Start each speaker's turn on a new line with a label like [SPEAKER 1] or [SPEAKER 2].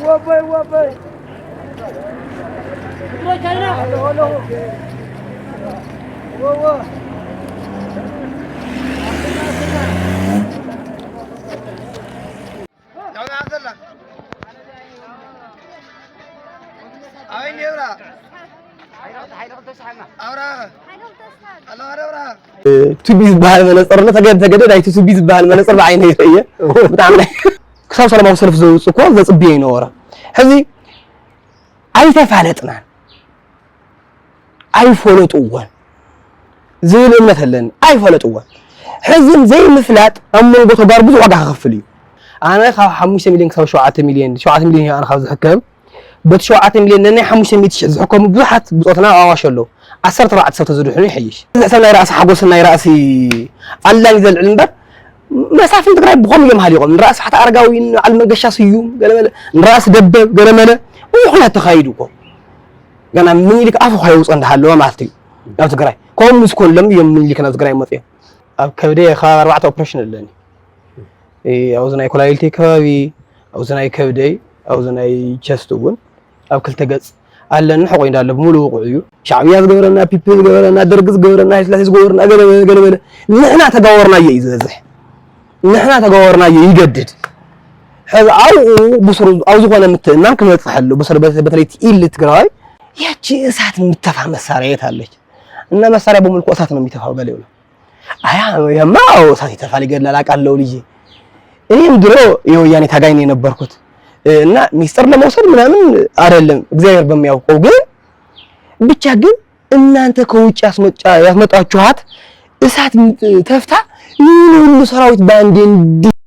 [SPEAKER 1] وبي أين يورا؟ أورا.
[SPEAKER 2] تبيز بحال منصر لا تجد دايت تبيز بحال منصر بعينه يريه بتعمل كسب سلام او سلف زو صكو زصبي ينورا هذي اي تفالطنا اي فلطوان زي المثلن اي فلطوان حزن زي مفلاط امو بوتو غار بزو واغا خفلي انا 5 مليون كسب 7 مليون 7 مليون انا خاوز حكم بت 7 مليون نني 500 شي زحكم بزحت بصوتنا اواشلو 10 طلعت سو تزدحني يحيش سناي راس حقوسنا راسي الله يزل علمبر مسافه تقرا بخم يوم هاليقوم راس حتى ارغاوي على المغشا سيوم قلمله راس دبب قلمله وخلا تخايدكو غنا من يلك افو خيوص اندحلو مالتي ያው ትግራይ ኮሙስ ኮለም የሚልክ ነው ትግራይ መጥያ አብ ከብደ ኸ4 ኦፕሬሽን አለኒ ያው ዝናይ ኮላይልቲ ከባቢ አው ዝናይ ከብደይ አው ዝናይ ቸስቱን አብ ክልተ ገጽ አለን ሐቆይ እንዳለ ሙሉ ወቁዩ ሻዕቢያ ዝገበረና ፒፒ ዝገበረና ደርግዝ ገበረና ስላሴ ዝገበረና ገለበለ ንሕና ተጋወርና ይዝህ ንሕና ተጋወርና ይገድድ هذا بصر او زغونه متنام كمتصحلو بصر بتريت ኢል ትግራይ ያቺ እሳት ምትተፋ መሳሪያት አለች እና መሳሪያ በሙሉ እሳት ነው የሚተፋው በለው አያ የማው እሳት ይተፋል ይገድላል አቃለው ልጅ እኔም ድሮ የወያኔ ታጋይ ነው የነበርኩት እና ሚስጥር ለመውሰድ ምናምን አይደለም እግዚአብሔር በሚያውቀው ግን ብቻ ግን እናንተ ከውጭ ያስመጣችኋት እሳት ተፍታ ይሁን ሁሉ ሰራዊት ባንዴ